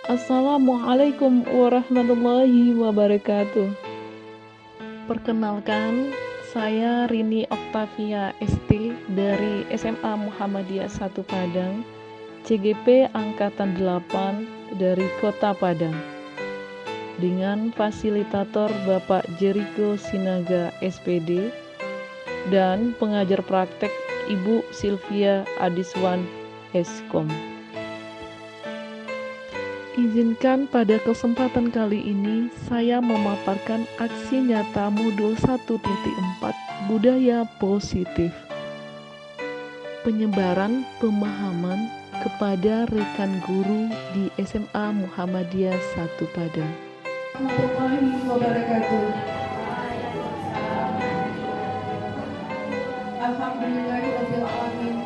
Assalamualaikum warahmatullahi wabarakatuh. Perkenalkan, saya Rini Oktavia ST dari SMA Muhammadiyah 1 Padang, CGP Angkatan 8 dari Kota Padang. Dengan fasilitator Bapak Jericho Sinaga SPD dan pengajar praktek Ibu Sylvia Adiswan Eskom. Izinkan pada kesempatan kali ini saya memaparkan aksi nyata modul 1.4 budaya positif. Penyebaran pemahaman kepada rekan guru di SMA Muhammadiyah 1 Padang. Warahmatullahi wabarakatuh. Alhamdulillahirabbil alamin.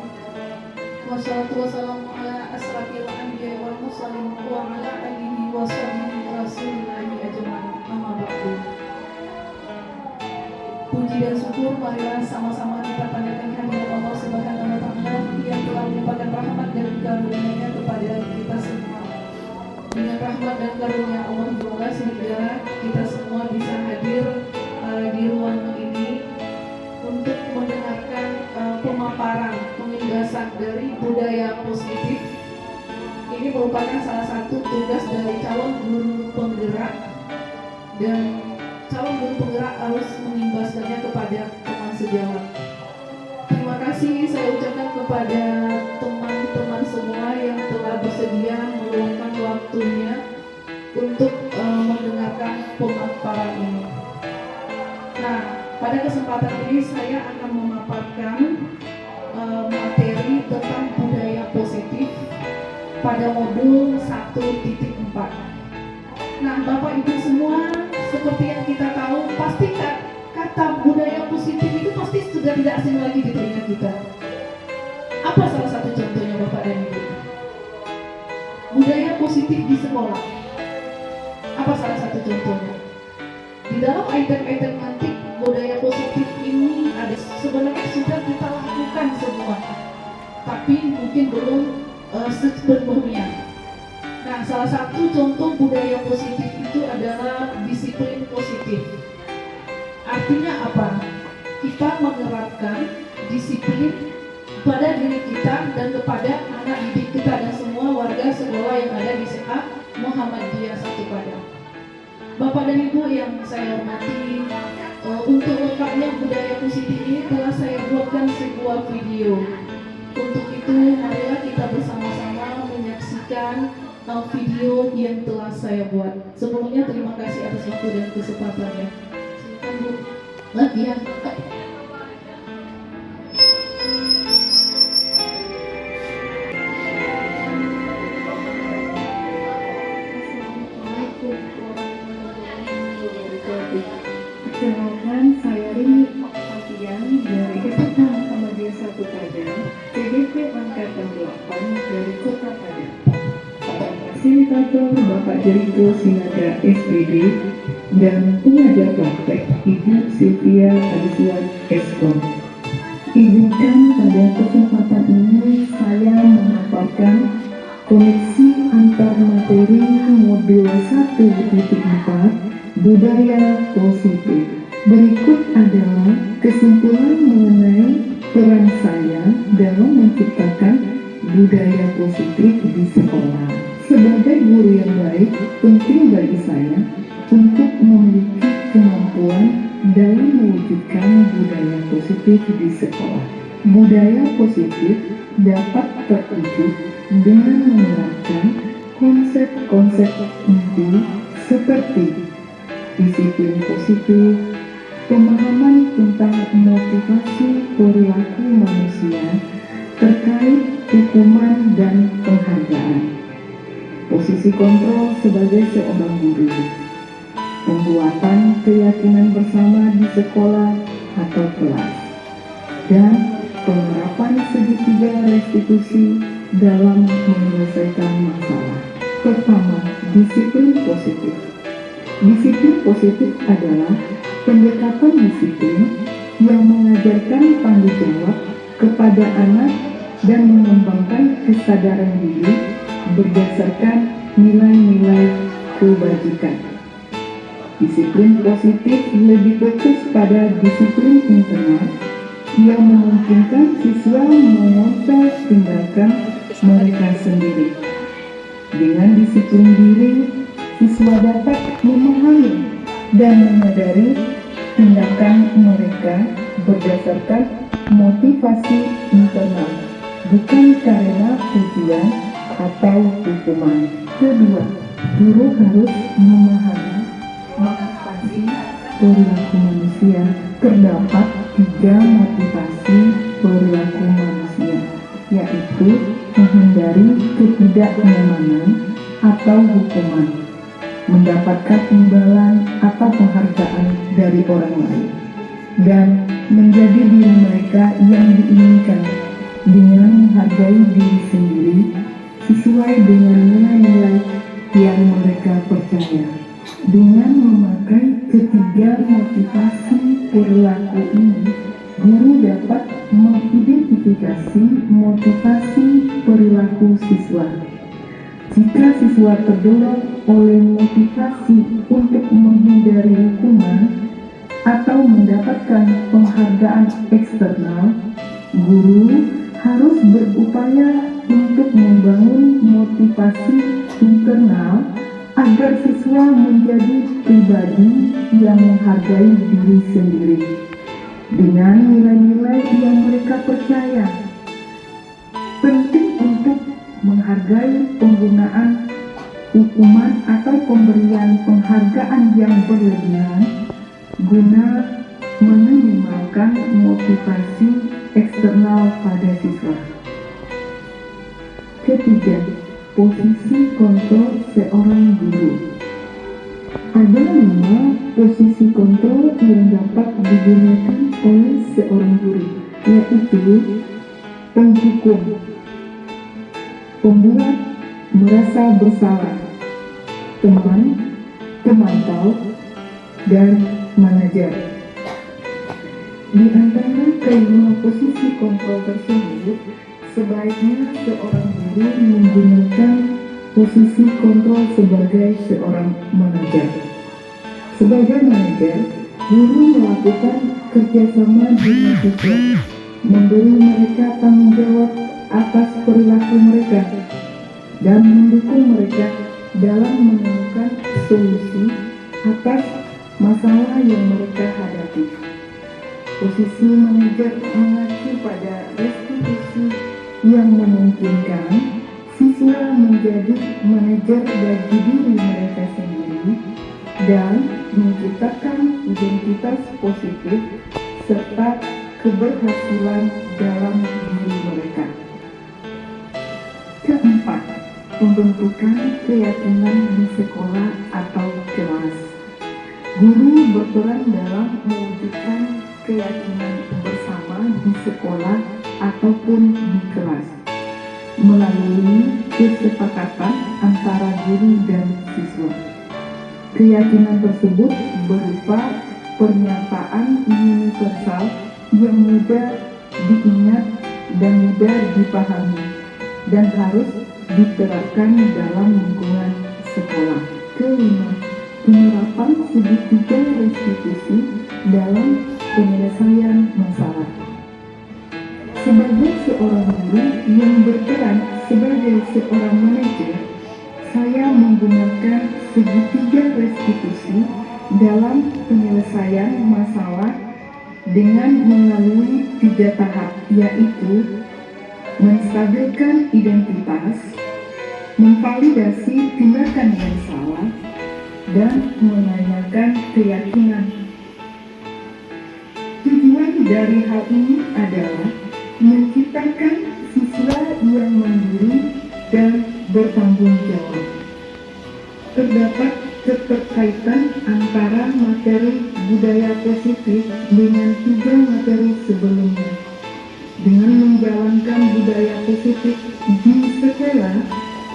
Wassalatu wassalamu ala asrafil anbiya'i wal mursalin wa ala alihi wa sahbihi rasulillahi ajma'in. Amma ba'du. Puji dan syukur marilah sama-sama kita panjatkan kehadirat Allah Subhanahu wa taala yang telah melimpahkan rahmat dan karunia-Nya kepada kita semua. Dengan rahmat dan karunia Allah juga sehingga kita semua bisa hadir di ruang ini untuk mendengarkan pemaparan penindasan dari budaya positif. Ini merupakan salah satu tugas dari calon guru penggerak, dan calon guru penggerak harus mengimbaskannya kepada teman sejawat. Terima kasih saya ucapkan kepada teman-teman semua yang telah bersedia meluangkan waktunya untuk mendengarkan pemaparan ini. Nah, pada kesempatan ini saya akan memaparkan materi tentang budaya positif pada modul 1.4. Nah, Bapak Ibu semua, seperti yang kita tahu, pasti kata budaya positif itu pasti sudah tidak asing lagi di telinga kita. Apa salah satu contohnya Bapak dan Ibu? Budaya positif di sekolah. Apa salah satu contohnya? Di dalam item-item nanti budaya positif ini ada, sebenarnya sudah kita lakukan semua, tapi mungkin belum sepenuhnya. Nah, salah satu contoh budaya positif itu adalah disiplin positif. Artinya apa? Kita menerapkan disiplin pada diri kita dan kepada anak didik kita dan semua warga sekolah yang ada di SMA Muhammadiyah 1 Padang. Bapak dan Ibu yang saya hormati, untuk lengkapnya budaya positif ini telah saya buatkan sebuah video. Untuk itu, marilah kita bersama-sama menyaksikan video yang telah saya buat. Sebelumnya terima kasih atas waktu dan kesempatannya. Silakan Bu. Lagi ya. Perkenalkan, saya Rini Oktavia dari SMA Muhammadiyah 1 Padang, CGP Angkatan 8 dari Kota Padang. Fasilitator Bapak Jericho Sinaga SPD dan pengajar praktek Ibu Sylvia Adiswan Eskom. Izinkan pada kesempatan ini saya memaparkan koneksi antar materi modul 1.4 budaya positif. Berikut adalah kesimpulan mengenai peran saya dalam menciptakan budaya positif di sekolah. Sebagai guru yang baik, penting bagi saya untuk memiliki kemampuan dalam mewujudkan budaya positif di sekolah. Budaya positif dapat terwujud dengan menerapkan konsep-konsep inti seperti disiplin positif, pemahaman tentang motivasi perilaku manusia terkait hukuman dan penghargaan, posisi kontrol sebagai seorang guru, pembuatan keyakinan bersama di sekolah atau kelas, dan penerapan segitiga restitusi dalam menyelesaikan masalah. Pertama, disiplin positif. Disiplin positif adalah pendekatan disiplin yang mengajarkan tanggung jawab kepada anak dan mengembangkan kesadaran diri berdasarkan nilai-nilai kebajikan. Disiplin positif lebih fokus pada disiplin internal yang memungkinkan siswa mengontrol tindakan mereka sendiri. Dengan disiplin diri, siswa dapat memahami dan menyadari tindakan mereka berdasarkan motivasi internal, bukan karena tujuan atau hukuman. Kedua, guru harus memahami motivasi perilaku manusia. Terdapat 3 motivasi perilaku manusia, yaitu menghindari ketidaknyamanan atau hukuman, mendapatkan imbalan atau penghargaan dari orang lain, dan menjadi diri mereka yang diinginkan dengan menghargai diri sendiri sesuai dengan nilai-nilai yang mereka percaya. Dengan memakai ketiga motivasi perilaku ini, guru dapat mengidentifikasi motivasi perilaku siswa. Jika siswa terdorong oleh motivasi untuk menghindari hukuman atau mendapatkan penghargaan eksternal, guru harus berupaya untuk membangun motivasi internal agar siswa menjadi pribadi yang menghargai diri sendiri dengan nilai-nilai yang mereka percaya. Penting untuk menghargai penggunaan hukuman atau pemberian penghargaan yang berlebihan guna meminimalkan motivasi eksternal pada siswa. Ketiga, posisi kontrol seorang guru. Ada 5 posisi kontrol yang dapat digunakan oleh seorang guru, yaitu penghukum, pembuat merasa bersalah, teman, pemantau, dan manajer. Di antara kelima posisi kontrol tersebut, sebaiknya seorang guru menggunakan posisi kontrol sebagai seorang manajer. Sebagai manajer, guru melakukan kerjasama dengan siswa, memberi mereka tanggung jawab atas perilaku mereka, dan mendukung mereka dalam menemukan solusi atas masalah yang mereka hadapi. Posisi manajer mengacu pada restitusi yang memungkinkan siswa menjadi manajer bagi diri mereka sendiri dan menciptakan identitas positif serta keberhasilan dalam diri mereka. Keempat, pembentukan keyakinan di sekolah atau kelas. Guru berperan dalam mewujudkan keyakinan bersama di sekolah ataupun di kelas melalui kesepakatan antara guru dan siswa. Keyakinan tersebut berupa pernyataan universal yang mudah diingat dan mudah dipahami dan harus diterapkan dalam lingkungan sekolah. Kelima, penerapan segitiga restitusi dalam penyelesaian masalah. Sebagai seorang guru yang berperan sebagai seorang manajer, saya menggunakan segitiga restitusi dalam penyelesaian masalah dengan melalui 3 tahap, yaitu menstabilkan identitas, memvalidasi tindakan yang salah, dan menanyakan keyakinan. Tujuan dari hal ini adalah menciptakan siswa yang mandiri dan bertanggung jawab. Terdapat keterkaitan antara materi budaya positif dengan 3 materi sebelumnya. Dengan menjalankan budaya positif di sekolah,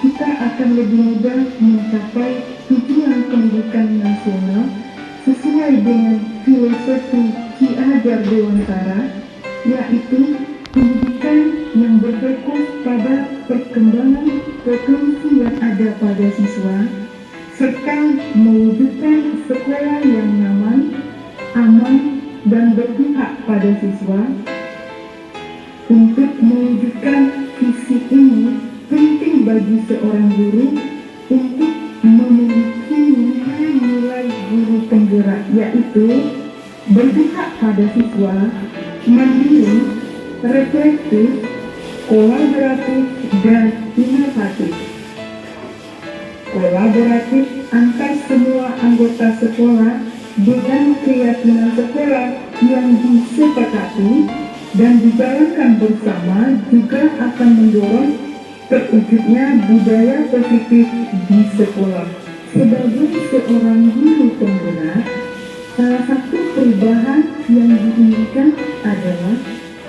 kita akan lebih mudah mencapai tujuan pendidikan nasional sesuai dengan filosofi Ki Hajar Dewantara, yaitu pendidikan yang berfokus pada perkembangan potensi yang ada pada siswa, serta mewujudkan sekolah yang nyaman, aman, dan berpihak pada siswa. Untuk mewujudkan visi ini, penting bagi seorang guru untuk memiliki nilai-nilai guru penggerak, yaitu berpihak pada siswa, mandiri, reflektif, kolaboratif, dan inovatif. Kolaboratif antar semua anggota sekolah dengan keyakinan sekolah yang disepakati dan dijalankan bersama juga akan mendorong terwujudnya budaya positif di sekolah. Sebagai seorang guru penggerak, salah satu perubahan yang diinginkan adalah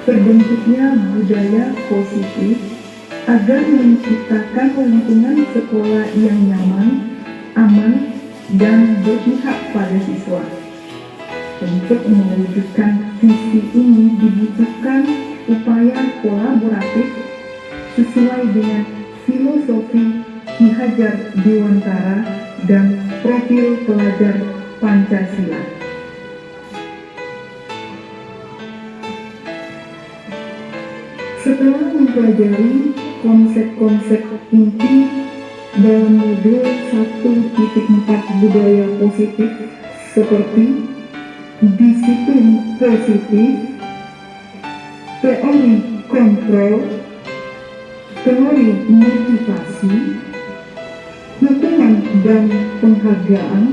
terbentuknya budaya positif agar menciptakan lingkungan sekolah yang nyaman, aman, dan berpihak pada siswa. Untuk mewujudkan visi ini dibutuhkan upaya kolaboratif sesuai dengan filosofi Ki Hajar Dewantara dan profil pelajar Pancasila. Setelah mempelajari konsep-konsep inti dalam modul 1.4 budaya positif seperti disiplin positif, teori kontrol, teori motivasi, hukuman dan penghargaan,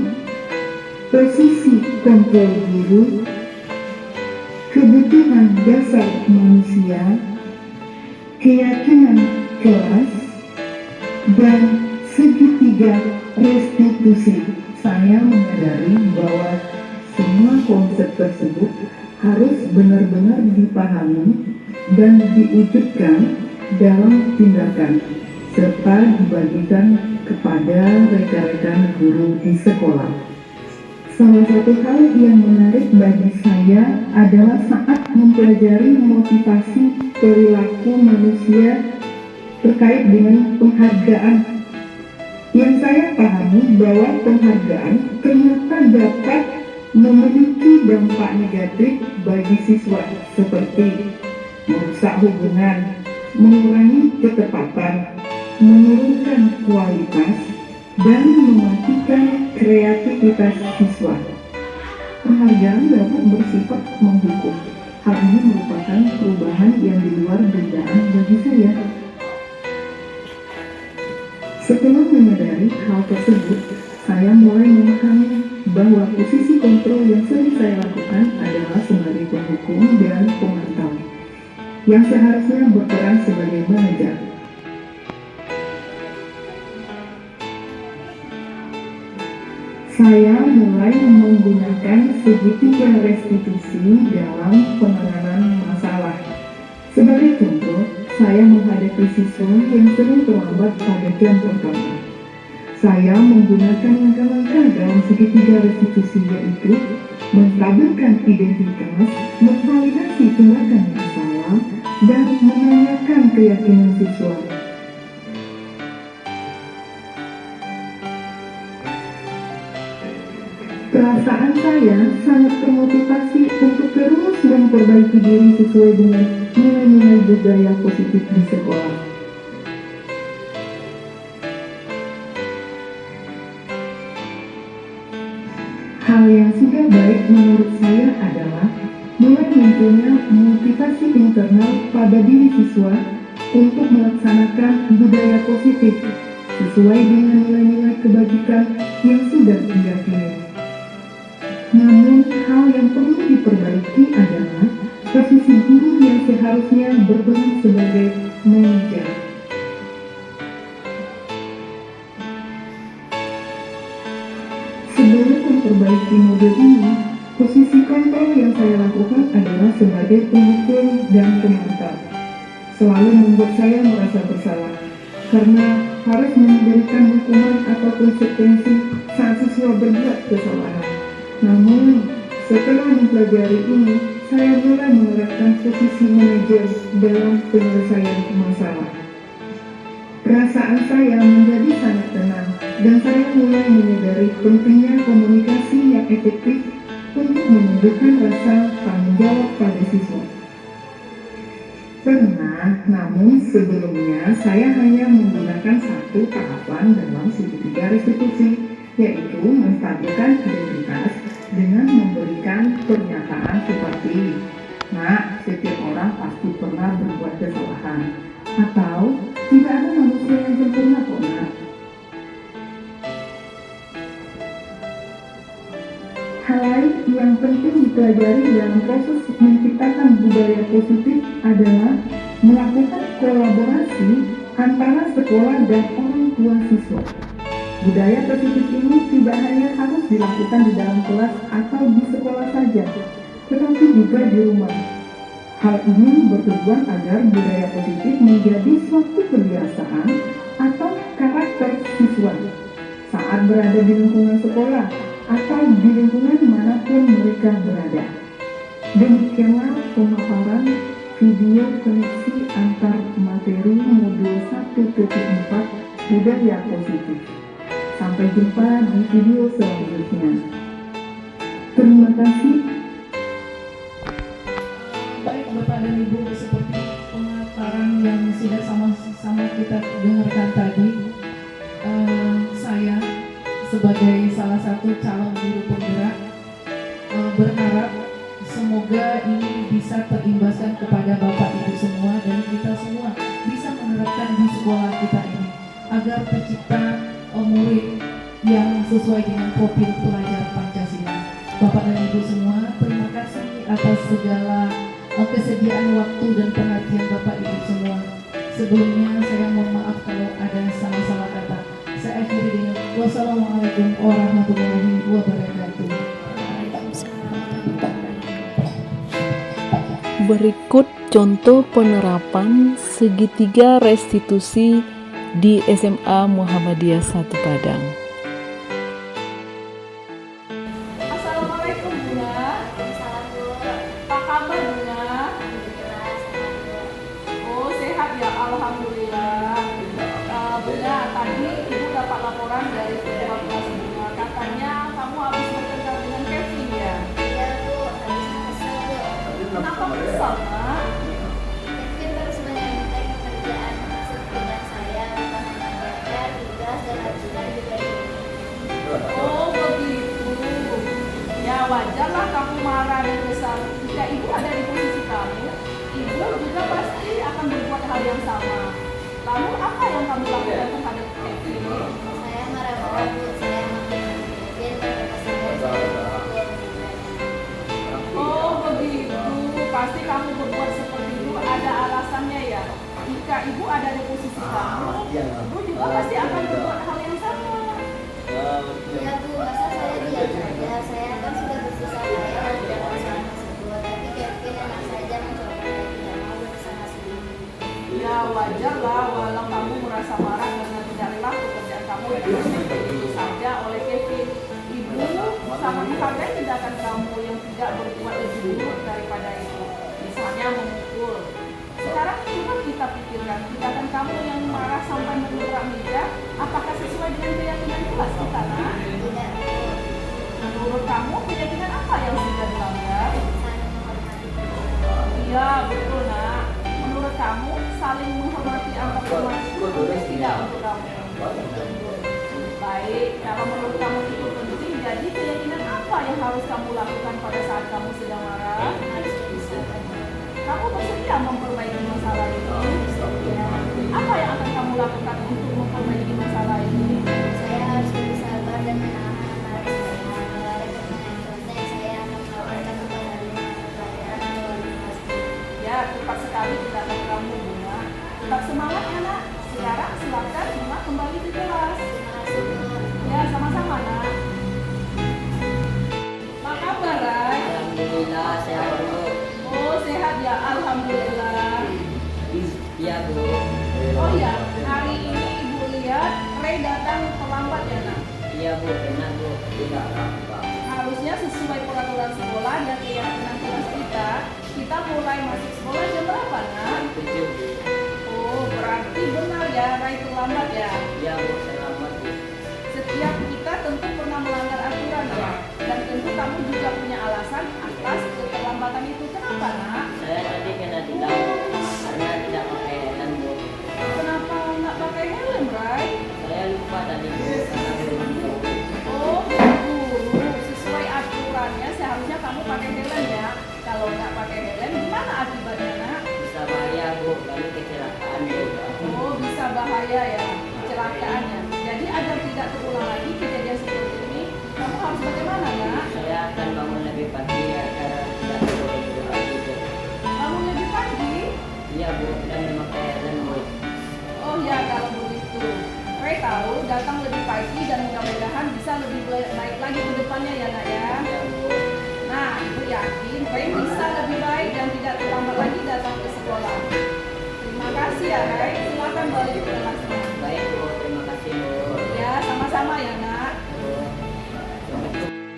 posisi kontrol guru, kebutuhan dasar manusia, keyakinan kelas, dan segitiga restitusi. Saya menyadari bahwa semua konsep tersebut harus benar-benar dipahami dan diwujudkan dalam tindakan serta dibagikan kepada rekan-rekan guru di sekolah. Salah satu hal yang menarik bagi saya adalah saat mempelajari motivasi perilaku manusia terkait dengan penghargaan. Yang saya pahami bahwa penghargaan ternyata dapat memiliki dampak negatif bagi siswa seperti merusak hubungan, mengurangi ketepatan, menurunkan kualitas, dan mematikan kreativitas siswa. Penghargaan dapat bersifat menghukum. Hal ini merupakan perubahan yang di luar dugaan bagi saya. Setelah menyadari hal tersebut, saya mulai memahami bahwa posisi kontrol yang sering saya lakukan adalah sebagai penghukum dan pemantau, yang seharusnya berperan sebagai manajer. Saya mulai menggunakan segitiga restitusi dalam penanganan masalah. Sebagai contoh, saya menghadapi siswa yang sering terlambat pada jam pertama. Saya menggunakan langkah-langkah dalam segitiga restitusi, yaitu menstabilkan identitas, memvalidasi tindakan yang salah, dan menanyakan keyakinan siswa. Perasaan saya sangat termotivasi untuk terus memperbaiki diri sesuai dengan nilai-nilai budaya positif di sekolah. Hal yang sudah baik menurut saya adalah mulai munculnya motivasi internal pada diri siswa untuk melaksanakan budaya positif sesuai dengan nilai-nilai kebajikan yang sudah diyakini. Namun, hal yang perlu diperbaiki adalah posisi guru yang seharusnya berperan sebagai manajer. Sebelum memperbaiki model ini, posisi kontrol yang saya lakukan adalah sebagai penghukum dan pemantau. Selalu membuat saya merasa bersalah, karena harus memberikan hukuman atau konsekuensi saat siswa berbuat kesalahan. Namun, setelah mempelajari ini, saya mulai menerapkan posisi manajer dalam penyelesaian masalah. Perasaan saya menjadi sangat tenang dan saya mulai menyadari pentingnya komunikasi yang efektif untuk menunjukkan rasa tanggung jawab pada siswa. Pernah, namun sebelumnya saya hanya menggunakan satu tahapan dalam segitiga restitusi, yaitu menstabilkan identitas dengan memberikan pernyataan seperti, "Nak, setiap orang pasti pernah berbuat kesalahan," atau "Tidak ada manusia yang sempurna kok, Nak." Hal lain yang penting dipelajari dalam proses menciptakan budaya positif adalah melakukan kolaborasi antara sekolah dan orang tua siswa. Budaya positif ini tidak hanya harus dilakukan di dalam kelas atau di sekolah saja, tetapi juga di rumah. Hal ini bertujuan agar budaya positif menjadi suatu kebiasaan atau karakter siswa saat berada di lingkungan sekolah atau di lingkungan manapun mereka berada. Demikianlah pemaparan video koneksi antar materi modul 1.4 budaya positif. Sampai jumpa di video selanjutnya. Terima kasih. Baik Bapak dan Ibu, seperti pemaparan yang sudah sama-sama kita dengarkan tadi, saya sebagai salah satu calon guru penggerak berharap semoga ini bisa terimbaskan kepada Bapak Ibu semua dan kita semua bisa menerapkan di sekolah kita ini agar tercipta murid yang sesuai dengan profil pelajar Pancasila. Bapak dan Ibu semua, terima kasih atas segala kesediaan waktu dan perhatian Bapak Ibu semua. Sebelumnya saya mohon maaf kalau ada salah-salah kata. Saya akhiri dengan wassalamualaikum warahmatullahi wabarakatuh. Berikut contoh penerapan segitiga restitusi di SMA Muhammadiyah 1 Padang. Assalamualaikum Bunda. Apa kabar Bunda? Oh sehat ya, alhamdulillah. Bunda, tadi Ibu dapat laporan dari ketua kelas Bunda. Katanya kamu habis bertengkar dengan Kevin ya? Iya Bu, habisnya kesel Bu. Kenapa kesal Nak? Kevin terus menyembunyikan pekerjaan hasil kerjaan saya, bukan hanya belajar, tugas, dan harusnya juga ini. Oh begitu. Ya wajarlah kamu marah dan kesal. Jika Ibu ada di posisi kamu, Ibu juga pasti akan berbuat hal yang sama. Lalu apa yang kamu lakukan terhadap Kevin? Saya marah-marah Bu, saya menghina Kevin karena saya Oh begitu. Pasti kamu berbuat seperti itu ada alasannya ya. Jika Ibu ada di posisi kamu, Ibu juga pasti akan berbuat hal yang sama. Iya Bu, masa saya diam saja? Saya kan sudah bersusah payah untuk masalah tersebut, tapi Kevin enak saja mencoba dan tidak mau bersama sini. Ya wajar lah walau kamu merasa marah karena tidak rela pekerjaan kamu diproses begitu saja oleh Kevin. Ibu sangat menghargai tindakan kamu yang tidak berbuat lebih buruk daripada itu. Misalnya memukul. Sekarang coba kita pikirkan tindakan kamu yang marah sampai menabrak meja, apakah sesuai dengan keyakinan kelas kita Nak? Tidak Bu, Menurut kamu keyakinan apa yang sudah dilanggar? saling menghormati. Iya betul Nak. Menurut kamu saling menghormati antar umat itu penting tidak untuk kamu? Baik, kalau menurut kamu itu penting, jadi keyakinan apa yang harus kamu lakukan pada saat kamu sedang marah? Harus dipisahkan. Kamu bersedia memperbaiki masalah ini? Apa yang akan kamu lakukan untuk memperbaiki masalah ini? Saya harus lebih sabar dan menahan amarah saya. Mulai dengan yang penting, saya akan melaporkan kepada lingkungan pelajaran atau wali kelas. Ya, tepat sekali tindakan kamu, Bunga. Tetap semangat ya, Nak. Sekarang silakan Bunga kembali ke kelas. Terima kasih Bu. Ya, sama-sama, Nak. Apa kabar, Rai? Alhamdulillah sehat Bu. Oh, sehat ya, alhamdulillah. Iya Bu. Oh iya, hari ini Ibu lihat Ray datang terlambat ya, Nak. Iya Bu, benar Bu. Tidak apa. Harusnya sesuai peraturan sekolah dan keyakinan kelas kita mulai masuk sekolah jam berapa, Nak? 7 Bu. Oh, berarti berarti benar ya, Rai terlambat ya. Iya Bu, selamat Bu. Setiap kita tentu pernah melanggar aturan ya. Dan tentu kamu juga punya alasan atas keterlambatan itu. Kenapa nak? Saya tadi kena tilang karena tidak pakai helm Bu. Kenapa nggak pakai helm, Rai? Saya lupa tadi Bu, karena belum Bu. Oh, guru, sesuai aturannya seharusnya kamu pakai helm ya. Kalau nggak pakai helm, gimana akibatnya nak? Bisa bahaya Bu, lalu kecelakaan Bu. Oh, bisa bahaya ya kecelakaannya. Jadi agar tidak terulang lagi kejadian seperti ini, kamu harus bagaimana nak? Saya akan bangun lebih pagi agar tidak terlalu lagi Bu. Bangun lebih pagi? Iya Bu, dan memakai helm Bu. Oh ya, kalau begitu. Ray tahu datang lebih pagi dan mudah-mudahan bisa lebih baik lagi ke depannya ya nak ya. Iya Bu. Nah, ibu yakin Ray bisa lebih baik dan tidak terlambat lagi datang ke sekolah. Terima kasih ya Ray. Silakan balik ke kelasnya. Baik Bu, terima kasih Bu. Ya, sama-sama ya nak. Bu.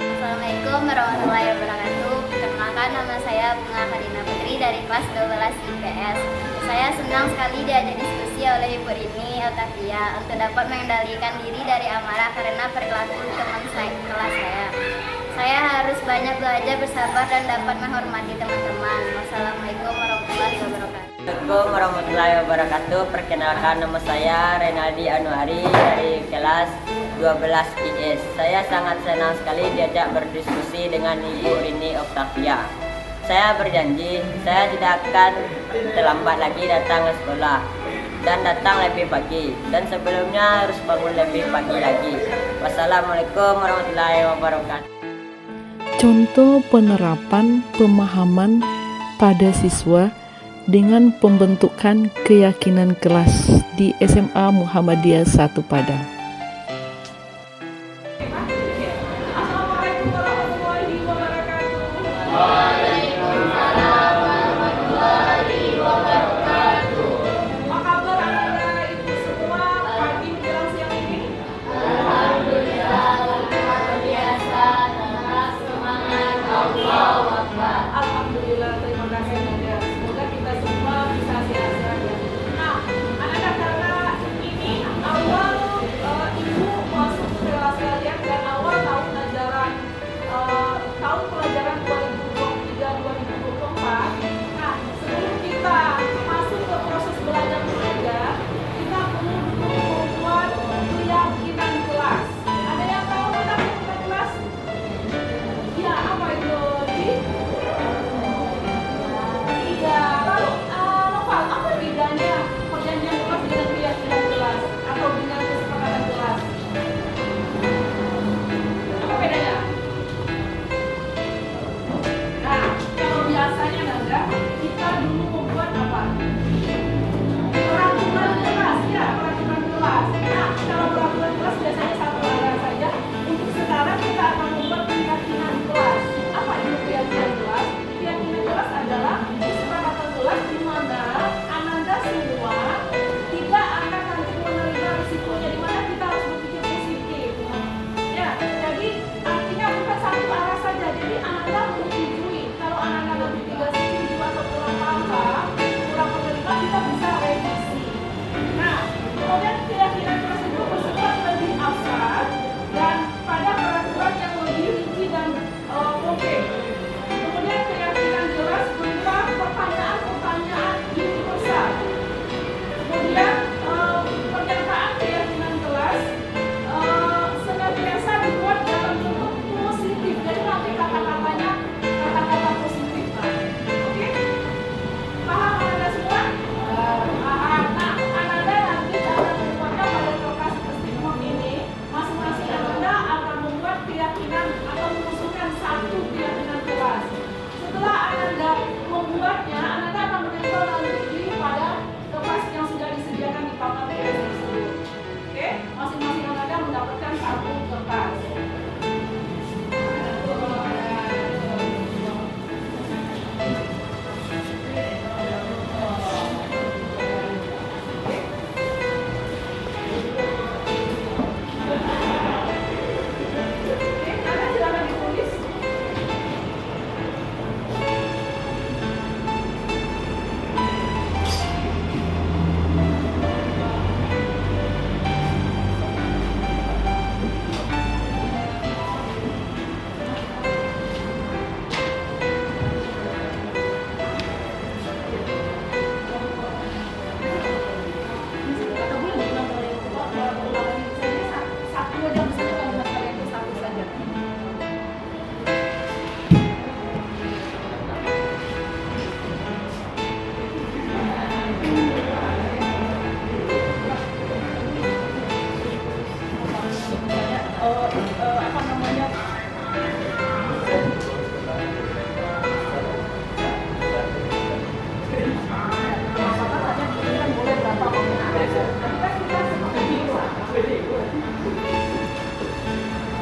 Assalamualaikum warahmatullahi wabarakatuh. Perkenalkan, nama saya Bunga Karina Putri dari kelas 12 IPS. Saya senang sekali diajak diskusi oleh Ibu Rini Otavia untuk dapat mengendalikan diri dari amarah karena perilaku teman kelas saya. Saya harus banyak belajar, bersabar, dan dapat menghormati teman-teman. Wassalamualaikum warahmatullahi wabarakatuh. Assalamualaikum warahmatullahi wabarakatuh. Perkenalkan, nama saya Renaldi Anuari dari kelas 12 IS. Saya sangat senang sekali diajak berdiskusi dengan Ibu Rini Octavia. Saya berjanji saya tidak akan terlambat lagi datang ke sekolah dan datang lebih pagi, dan sebelumnya harus bangun lebih pagi lagi. Wassalamualaikum warahmatullahi wabarakatuh. Contoh penerapan pemahaman pada siswa dengan pembentukan keyakinan kelas di SMA Muhammadiyah 1 Padang. Assalamualaikum warahmatullahi wabarakatuh. Apa kabar anak-anak ibu semua pagi menjelang siang ini? Alhamdulillah, terima kasih Nadia. Semoga kita semua bisa sehat-sehat ya. Nah, anak-anak, karena ini awal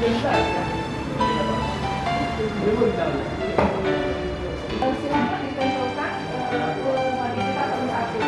Silakan ditempelkan ke mari kita satu-satu.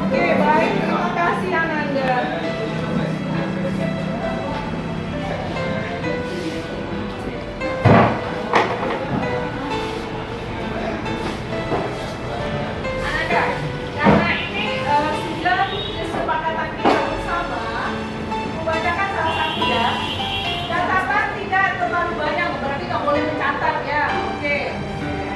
Oke, baik. Terima kasih Ananda. Ananda, karena ini sudah kesepakatan kita bersama, membacakan salah satu ya. Catatan tidak terlalu banyak, berarti nggak boleh mencatat ya. Oke.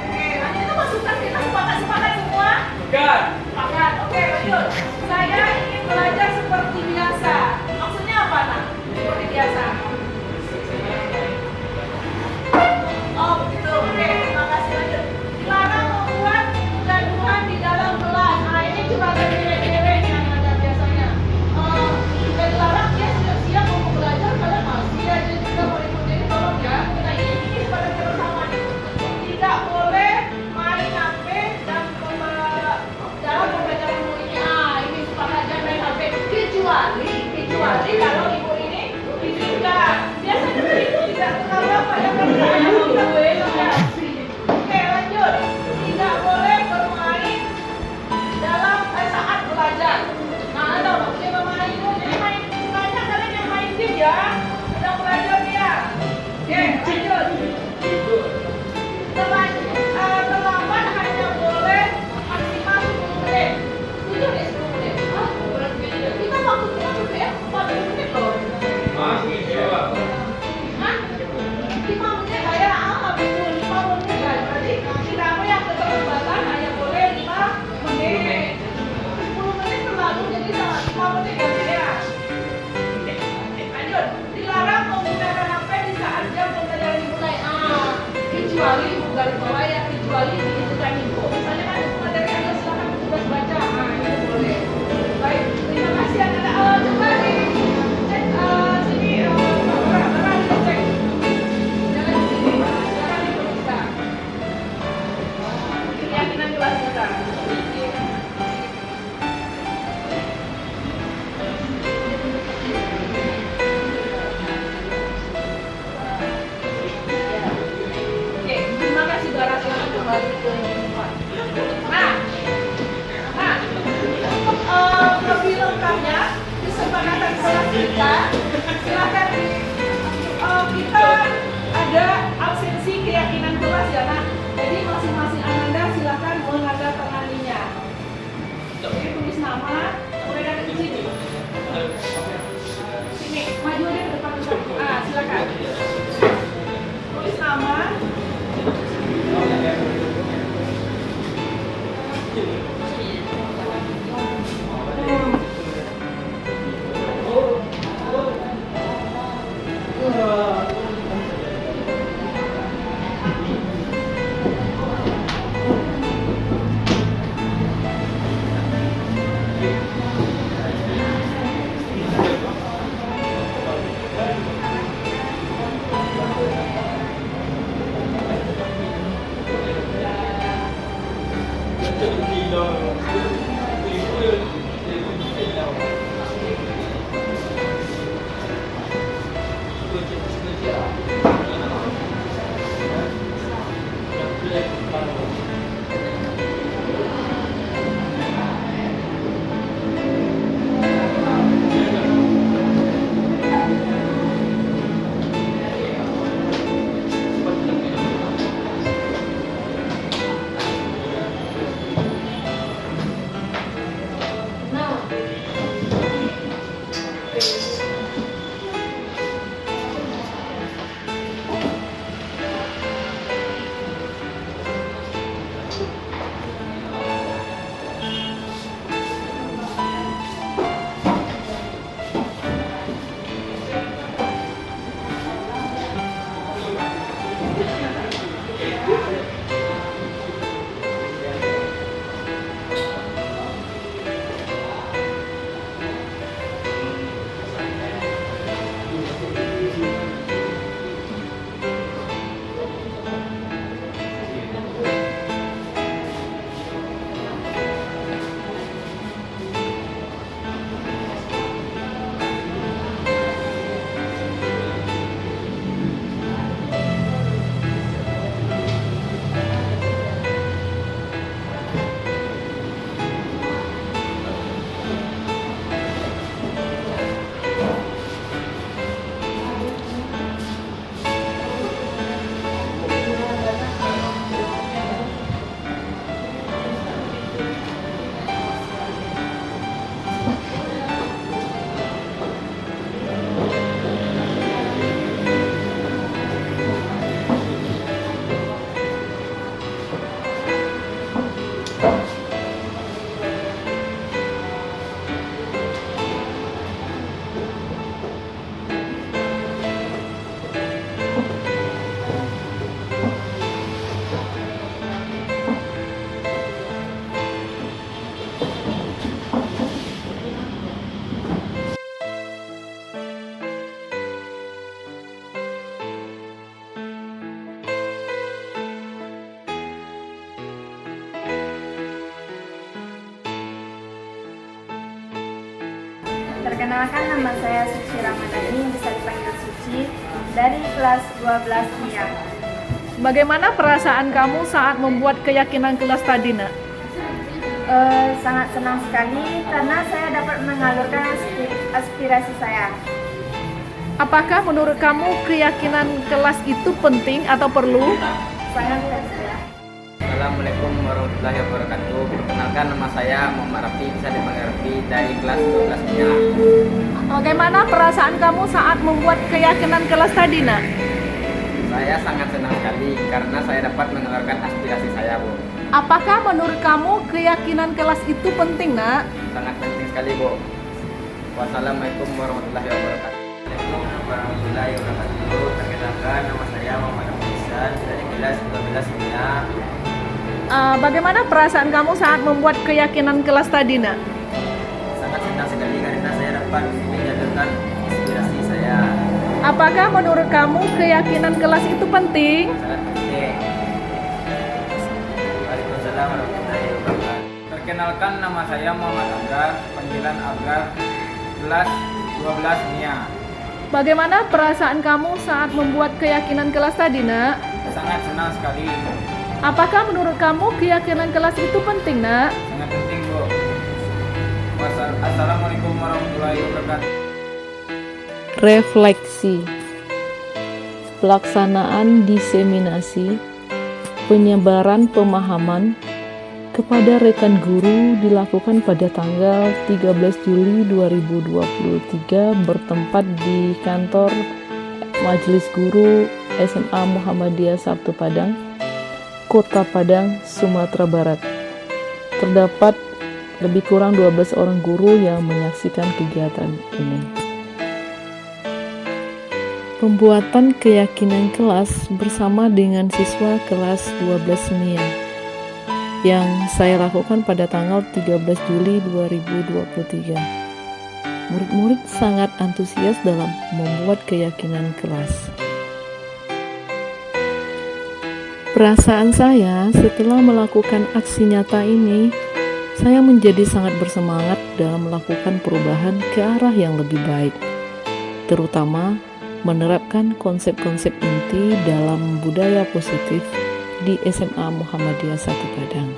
Oke, lanjut itu masukan kita sepakat semua. Sepakat. Oke, lanjut. Saya ingin belajar seperti biasa. Maksudnya apa, Nak? Seperti biasa. Oh, begitu. Oke, terima kasih. Lanjut. Dilarang membuat kegaduhan di dalam kelas. Nah, ini cuma gede-gede yang ada biasanya. Sudah dilarang, dia siap-siap mau belajar, kalian masih aja juga mau ikut. Jadi tolong ya, kita ini pada bersama nih. Tidak boleh main HP dan dalam pembelajaran muridnya. Ini sepakat jangan main HP. Kecuali kalau ibu ini izinkan. Biasanya begitu tidak terlalu apa ya kan? Oke, lanjut. Tidak boleh bermain dalam saat belajar. Nah, ada maksudnya bermain itu. Jadi main banyak kalian yang main game ya. Sedang belajar dia. Oke, lanjut. Terlambat hanya boleh maksimal 10 menit. Setuju nih 10 menit. Kita waktu kita tuh ya 40 menit loh. Hah? 5 menit lah ya. Betul 5 menit lah. Berarti tidak mau yang keterlambatan hanya boleh 5 menit. 10 menit terlalu jadi 5 menit ya. Lanjut. Dilarang menggunakan HP di saat jam pembelajaran dimulai. Kecuali ibu garis bawah ya, kecuali diinstruksikan ibu. Misalnya kan materi Anda silakan tugas baca. Itu boleh. Baik, terima kasih Anda. Coba dicek sini barang dicek. Jangan di sini. Silakan diperiksa. Keyakinan kelas kita. Oke, terima kasih Bara, silakan kembali ke tempat. Nah, untuk lebih lengkapnya kesepakatan kelas kita, silakan kita ada absensi keyakinan kelas ya, Nak. Jadi masing-masing Ananda silakan menandatanganinya. Jadi tulis nama, mulai dari sini. Sini, maju aja ke depan. Silakan. Tulis nama. Perkenalkan, nama saya Suci Ramadhani, bisa dipanggil Suci, dari kelas 12 MIA. Bagaimana perasaan kamu saat membuat keyakinan kelas tadi, Nak? Sangat senang sekali karena saya dapat mengalurkan aspirasi saya. Apakah menurut kamu keyakinan kelas itu penting atau perlu? Sangat penting. Assalamualaikum warahmatullahi wabarakatuh. Perkenalkan, nama saya Muhammad Rafi, bisa dipanggil Rafi, dari kelas 12 MIA. Bagaimana perasaan kamu saat membuat keyakinan kelas tadi, Nak? Saya sangat senang sekali karena saya dapat mengeluarkan aspirasi saya, Bu. Apakah menurut kamu keyakinan kelas itu penting, Nak? Sangat penting sekali, Bu. Wassalamualaikum warahmatullahi wabarakatuh. Assalamualaikum warahmatullahi wabarakatuh. Perkenalkan, nama saya Muhammad Ahsan, dari kelas 12 MIA. Bagaimana perasaan kamu saat membuat keyakinan kelas tadi, Nak? Sangat senang sekali karena saya dapat menyalurkan inspirasi saya. Apakah menurut kamu keyakinan kelas itu penting? Sangat penting. Waalaikumsalam warahmatullahi wabarakatuh. Perkenalkan, nama saya Muhammad Agar, panggilan Agar, kelas 12 MIA. Bagaimana perasaan kamu saat membuat keyakinan kelas tadi, Nak? Sangat senang sekali. Apakah menurut kamu keyakinan kelas itu penting, Nak? Sangat penting, Bu. Assalamualaikum warahmatullahi wabarakatuh. Refleksi, pelaksanaan diseminasi, penyebaran pemahaman kepada rekan guru dilakukan pada tanggal 13 Juli 2023 bertempat di kantor Majelis Guru SMA Muhammadiyah 1 Padang, Kota Padang, Sumatera Barat. Terdapat lebih kurang 12 orang guru yang menyaksikan kegiatan ini. Pembuatan keyakinan kelas bersama dengan siswa kelas 12 MIA yang saya lakukan pada tanggal 13 Juli 2023. Murid-murid sangat antusias dalam membuat keyakinan kelas. Perasaan saya setelah melakukan aksi nyata ini, saya menjadi sangat bersemangat dalam melakukan perubahan ke arah yang lebih baik, terutama menerapkan konsep-konsep inti dalam budaya positif di SMA Muhammadiyah 1 Padang.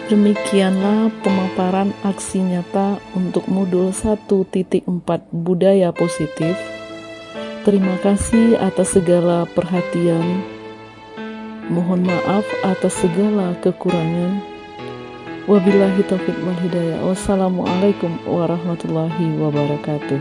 Demikianlah pemaparan aksi nyata untuk modul 1.4 budaya positif. Terima kasih atas segala perhatian. Mohon maaf atas segala kekurangan. Wabillahi taufiq wal hidayah. Wassalamualaikum warahmatullahi wabarakatuh.